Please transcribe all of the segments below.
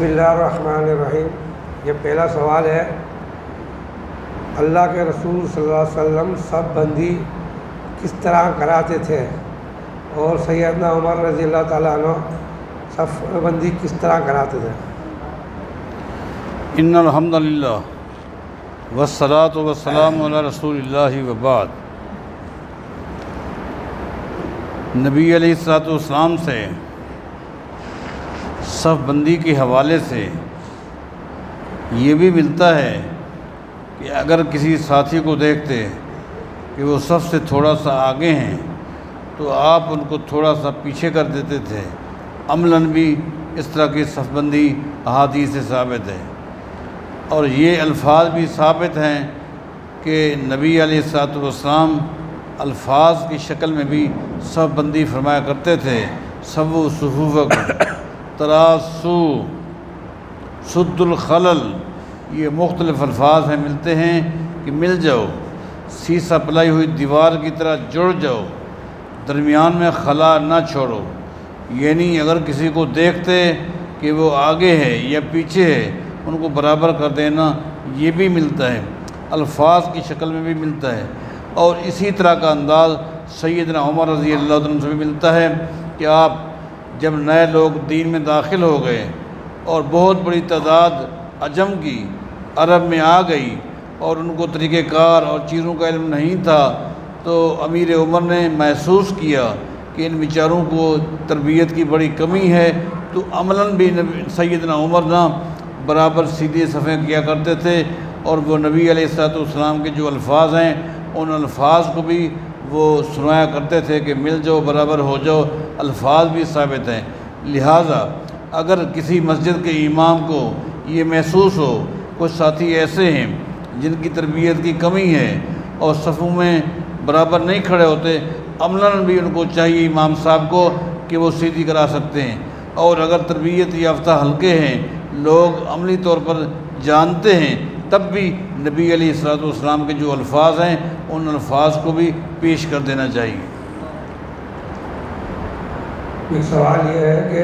بسم اللہ الرحمن الرحیم۔ یہ پہلا سوال ہے، اللہ کے رسول صلی اللہ علیہ وسلم صف بندی کس طرح کراتے تھے اور سیدنا عمر رضی اللہ تعالیٰ عنہ صف بندی کس طرح کراتے تھے؟ ان الحمد للہ والصلاۃ والسلام علی رسول اللہ وبعد۔ نبی علیہ الصلوۃ والسلام سے صف بندی کے حوالے سے یہ بھی ملتا ہے کہ اگر کسی ساتھی کو دیکھتے کہ وہ صف سے تھوڑا سا آگے ہیں تو آپ ان کو تھوڑا سا پیچھے کر دیتے تھے۔ عملاً بھی اس طرح کی صف بندی احادیث سے ثابت ہے، اور یہ الفاظ بھی ثابت ہیں کہ نبی علیہ الصلوۃ والسلام الفاظ کی شکل میں بھی صف بندی فرمایا کرتے تھے۔ سووا صفوفکم، تراسو، سد الخلل، یہ مختلف الفاظ ہیں، ملتے ہیں کہ مل جاؤ، سیسا پلائی ہوئی دیوار کی طرح جڑ جاؤ، درمیان میں خلا نہ چھوڑو۔ یعنی اگر کسی کو دیکھتے کہ وہ آگے ہے یا پیچھے ہے ان کو برابر کر دینا، یہ بھی ملتا ہے، الفاظ کی شکل میں بھی ملتا ہے۔ اور اسی طرح کا انداز سیدنا عمر رضی اللہ عنہ سے بھی ملتا ہے کہ آپ جب نئے لوگ دین میں داخل ہو گئے اور بہت بڑی تعداد عجم کی عرب میں آ گئی اور ان کو طریقہ کار اور چیزوں کا علم نہیں تھا، تو امیر عمر نے محسوس کیا کہ ان بیچاروں کو تربیت کی بڑی کمی ہے، تو عملاً بھی سیدنا عمر نہ برابر سیدھے صفیں کیا کرتے تھے، اور وہ نبی علیہ الصلوۃ والسلام کے جو الفاظ ہیں ان الفاظ کو بھی وہ سنایا کرتے تھے کہ مل جاؤ، برابر ہو جاؤ۔ الفاظ بھی ثابت ہیں۔ لہٰذا اگر کسی مسجد کے امام کو یہ محسوس ہو کچھ ساتھی ایسے ہیں جن کی تربیت کی کمی ہے اور صفوں میں برابر نہیں کھڑے ہوتے، عملاً بھی ان کو چاہیے امام صاحب کو کہ وہ سیدھی کرا سکتے ہیں۔ اور اگر تربیت یافتہ حلقے ہیں، لوگ عملی طور پر جانتے ہیں، تب بھی نبی علیہ الصلوۃ والسلام کے جو الفاظ ہیں ان الفاظ کو بھی پیش کر دینا چاہیے۔ ایک سوال یہ ہے کہ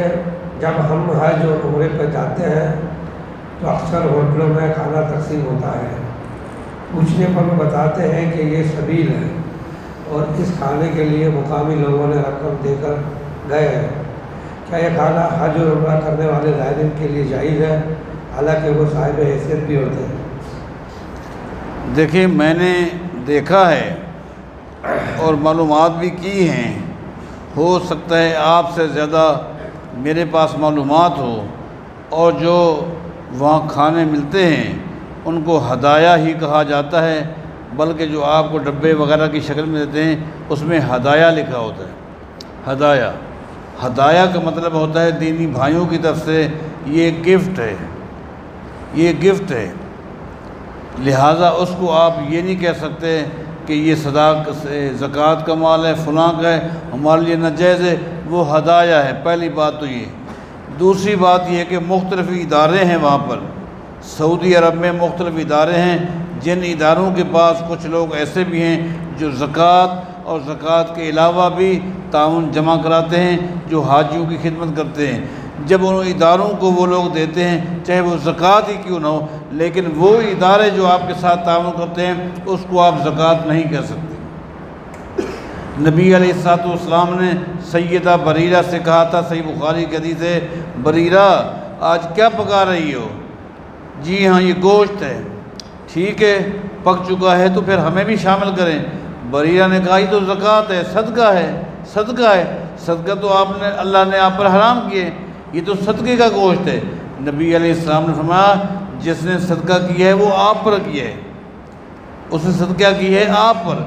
جب ہم حج اور عمرے پہ جاتے ہیں تو اکثر ہوٹلوں میں کھانا تقسیم ہوتا ہے، پوچھنے پر وہ بتاتے ہیں کہ یہ سبیل ہے اور اس کھانے کے لیے مقامی لوگوں نے رقم دے کر گئے ہیں۔ کیا یہ کھانا حج اور عمرہ کرنے والے زائرین کے لیے جائز ہے، حالانکہ وہ صاحب حیثیت بھی ہوتے ہیں؟ دیکھیں، میں نے دیکھا ہے اور معلومات بھی کی ہیں، ہو سکتا ہے آپ سے زیادہ میرے پاس معلومات ہو، اور جو وہاں کھانے ملتے ہیں ان کو ہدایہ ہی کہا جاتا ہے، بلکہ جو آپ کو ڈبے وغیرہ کی شکل میں دیتے ہیں اس میں ہدایہ لکھا ہوتا ہے۔ ہدایہ کا مطلب ہوتا ہے دینی بھائیوں کی طرف سے یہ گفٹ ہے، یہ گفٹ ہے۔ لہٰذا اس کو آپ یہ نہیں کہہ سکتے کہ یہ زکوٰۃ کا مال ہے، فلاں کا ہے، ہمارے لیے ناجائز ہے، وہ ہدایہ ہے۔ پہلی بات تو یہ۔ دوسری بات یہ کہ مختلف ادارے ہیں وہاں پر، سعودی عرب میں مختلف ادارے ہیں، جن اداروں کے پاس کچھ لوگ ایسے بھی ہیں جو زکوٰۃ اور زکوٰۃ کے علاوہ بھی تعاون جمع کراتے ہیں، جو حاجیوں کی خدمت کرتے ہیں۔ جب ان اداروں کو وہ لوگ دیتے ہیں، چاہے وہ زکوٰۃ ہی کیوں نہ ہو، لیکن وہ ادارے جو آپ کے ساتھ تعاون کرتے ہیں اس کو آپ زکوٰۃ نہیں کہہ سکتے۔ نبی علیہ الصلوۃ والسلام نے سیدہ بریرہ سے کہا تھا، صحیح بخاری کی حدیث ہے، بریرہ آج کیا پکا رہی ہو؟ جی ہاں یہ گوشت ہے۔ ٹھیک ہے، پک چکا ہے تو پھر ہمیں بھی شامل کریں۔ بریرہ نے کہا یہ تو زکوٰۃ ہے، صدقہ ہے، صدقہ ہے۔ صدقہ تو اللہ نے آپ پر حرام کیے، یہ تو صدقے کا گوشت ہے۔ نبی علیہ السلام نے فرمایا جس نے صدقہ کیا ہے وہ آپ پر کیا ہے، اس نے صدقہ کی ہے آپ پر۔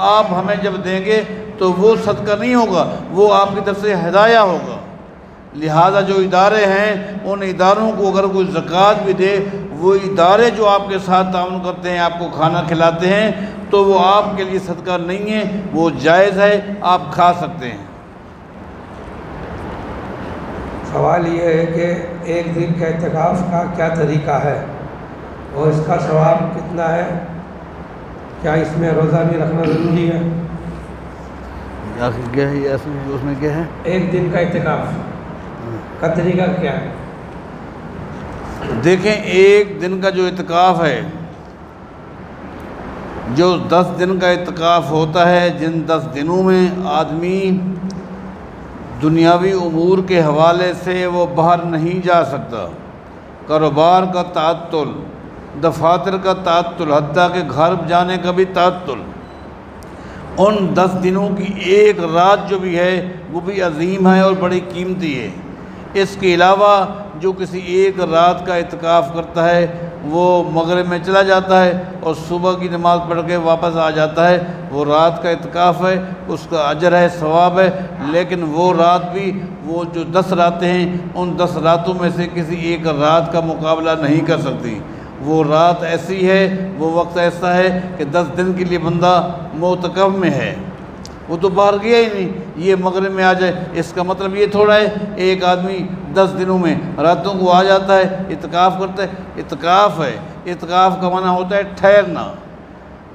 آپ ہمیں جب دیں گے تو وہ صدقہ نہیں ہوگا، وہ آپ کی طرف سے ہدایہ ہوگا۔ لہٰذا جو ادارے ہیں ان اداروں کو اگر کوئی زکوٰۃ بھی دے، وہ ادارے جو آپ کے ساتھ تعاون کرتے ہیں، آپ کو کھانا کھلاتے ہیں، تو وہ آپ کے لیے صدقہ نہیں ہے، وہ جائز ہے، آپ کھا سکتے ہیں۔ سوال یہ ہے کہ ایک دن کا اعتکاف کا کیا طریقہ ہے اور اس کا ثواب کتنا ہے؟ کیا اس میں روزہ بھی رکھنا ضروری ہے؟ آخر کیا ہے اس میں کیا ہے؟ ایک دن کا اعتکاف کا طریقہ کیا ہے؟ دیکھیں ایک دن کا جو اعتکاف ہے، جو 10 دن کا اعتکاف ہوتا ہے، جن 10 دنوں میں آدمی دنیاوی امور کے حوالے سے وہ باہر نہیں جا سکتا، کاروبار کا تعطل، دفاتر کا تعطل، حتیٰ کہ گھر جانے کا بھی تعطل، ان 10 دنوں کی ایک رات جو بھی ہے وہ بھی عظیم ہے اور بڑی قیمتی ہے۔ اس کے علاوہ جو کسی ایک رات کا اعتکاف کرتا ہے وہ مغرب میں چلا جاتا ہے اور صبح کی نماز پڑھ کے واپس آ جاتا ہے، وہ رات کا اعتکاف ہے، اس کا اجر ہے، ثواب ہے، لیکن وہ رات بھی، وہ جو 10 راتیں ہیں ان 10 راتوں میں سے کسی ایک رات کا مقابلہ نہیں کر سکتی۔ وہ رات ایسی ہے، وہ وقت ایسا ہے کہ 10 دن کے لیے بندہ معتکف میں ہے، وہ تو باہر گیا ہی نہیں، یہ مغرب میں آ جائے، اس کا مطلب یہ تھوڑا ہے ایک آدمی 10 دنوں میں راتوں کو آ جاتا ہے، اعتکاف کرتا ہے۔ اعتکاف ہے، اعتکاف کا معنی ہوتا ہے ٹھہرنا۔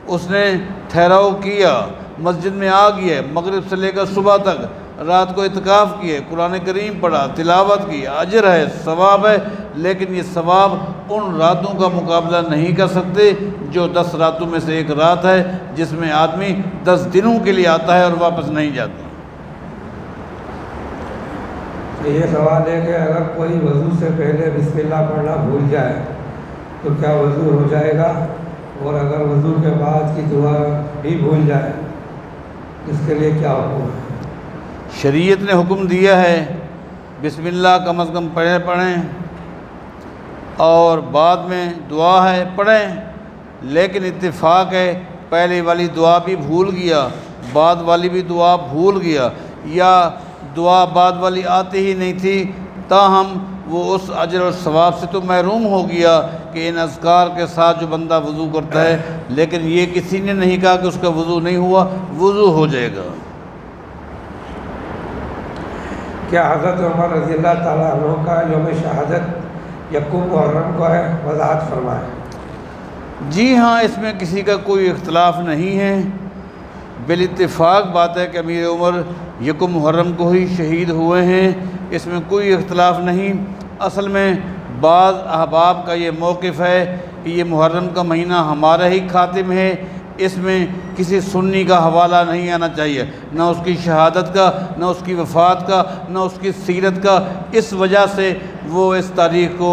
اس نے ٹھہراؤ کیا، مسجد میں آ گیا، مغرب سے لے کر صبح تک رات کو اعتکاف کیے، قرآن کریم پڑھا، تلاوت کی، اجر ہے، ثواب ہے، لیکن یہ ثواب ان راتوں کا مقابلہ نہیں کر سکتے جو 10 راتوں میں سے ایک رات ہے، جس میں آدمی 10 دنوں کے لیے آتا ہے اور واپس نہیں جاتا۔ یہ سوال ہے کہ اگر کوئی وضو سے پہلے بسم اللہ پڑھنا بھول جائے تو کیا وضو ہو جائے گا؟ اور اگر وضو کے بعد کی دعا بھی بھول جائے اس کے لیے کیا حکم ہے؟ شریعت نے حکم دیا ہے بسم اللہ کم از کم پڑھیں اور بعد میں دعا ہے پڑھیں، لیکن اتفاق ہے پہلے والی دعا بھی بھول گیا، بعد والی بھی دعا بھول گیا، یا دعا بعد والی آتی ہی نہیں تھی، تاہم وہ اس اجر اور ثواب سے تو محروم ہو گیا کہ ان اذکار کے ساتھ جو بندہ وضو کرتا ہے، لیکن یہ کسی نے نہیں کہا کہ اس کا وضو نہیں ہوا، وضو ہو جائے گا۔ کیا حضرت عمر رضی اللہ تعالیٰ عنہ کا یوم شہادت یکم محرم کو ہے؟ وضاحت فرمائیں۔ جی ہاں، اس میں کسی کا کوئی اختلاف نہیں ہے، بالاتفاق بات ہے کہ امیر عمر یکم محرم کو ہی شہید ہوئے ہیں، اس میں کوئی اختلاف نہیں۔ اصل میں بعض احباب کا یہ موقف ہے کہ یہ محرم کا مہینہ ہمارا ہی خاتم ہے، اس میں کسی سنی کا حوالہ نہیں آنا چاہیے، نہ اس کی شہادت کا، نہ اس کی وفات کا، نہ اس کی سیرت کا، اس وجہ سے وہ اس تاریخ کو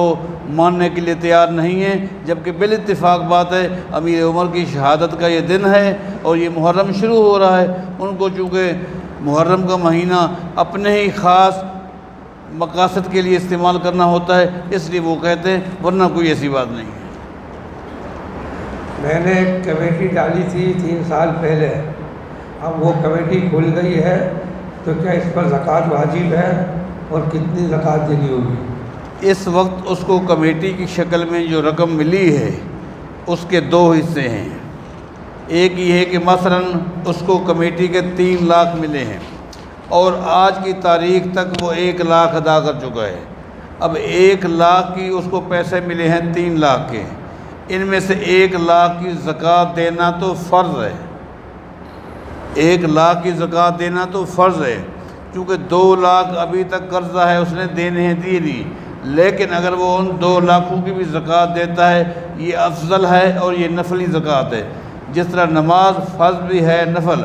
ماننے کے لیے تیار نہیں ہیں، جبکہ بالاتفاق بات ہے امیر عمر کی شہادت کا یہ دن ہے اور یہ محرم شروع ہو رہا ہے، ان کو چونکہ محرم کا مہینہ اپنے ہی خاص مقاصد کے لیے استعمال کرنا ہوتا ہے، اس لیے وہ کہتے ہیں، ورنہ کوئی ایسی بات نہیں ہے۔ میں نے ایک کمیٹی ڈالی تھی 3 سال پہلے، اب وہ کمیٹی کھل گئی ہے تو کیا اس پر زکوٰۃ واجب ہے اور کتنی زکوٰۃ دینی ہوگی؟ اس وقت اس کو کمیٹی کی شکل میں جو رقم ملی ہے اس کے 2 حصے ہیں، ایک یہ ہے کہ مثلاً اس کو کمیٹی کے 3 لاکھ ملے ہیں اور آج کی تاریخ تک وہ 1 لاکھ ادا کر چکا ہے، اب 1 لاکھ کی اس کو پیسے ملے ہیں 3 لاکھ کے، ان میں سے 1 لاکھ کی زکوٰۃ دینا تو فرض ہے، 1 لاکھ کی زکوٰۃ دینا تو فرض ہے، کیونکہ 2 لاکھ ابھی تک قرضہ ہے، اس نے دینے ہیں دیے نہیں، لیکن اگر وہ ان 2 لاکھوں کی بھی زکوٰۃ دیتا ہے یہ افضل ہے اور یہ نفلی زکوٰۃ ہے، جس طرح نماز فرض بھی ہے نفل،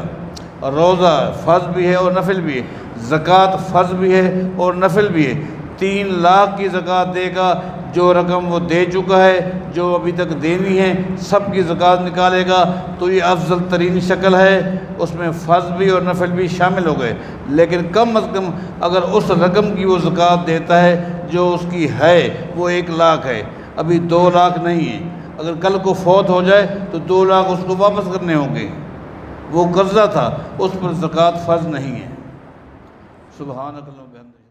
روزہ فرض بھی ہے اور نفل بھی ہے، زکوٰۃ فرض بھی ہے اور نفل بھی ہے، 3 لاکھ کی زکوٰۃ دے گا، جو رقم وہ دے چکا ہے، جو ابھی تک دینی ہے، سب کی زکوٰۃ نکالے گا تو یہ افضل ترین شکل ہے، اس میں فرض بھی اور نفل بھی شامل ہو گئے، لیکن کم از کم اگر اس رقم کی وہ زکوٰۃ دیتا ہے جو اس کی ہے وہ 1 لاکھ ہے، ابھی 2 لاکھ نہیں ہے، اگر کل کو فوت ہو جائے تو 2 لاکھ اس کو واپس کرنے ہوں گے، وہ قرضہ تھا، اس پر زکوٰۃ فرض نہیں ہے۔ سبحانک اللہم و بحمدک۔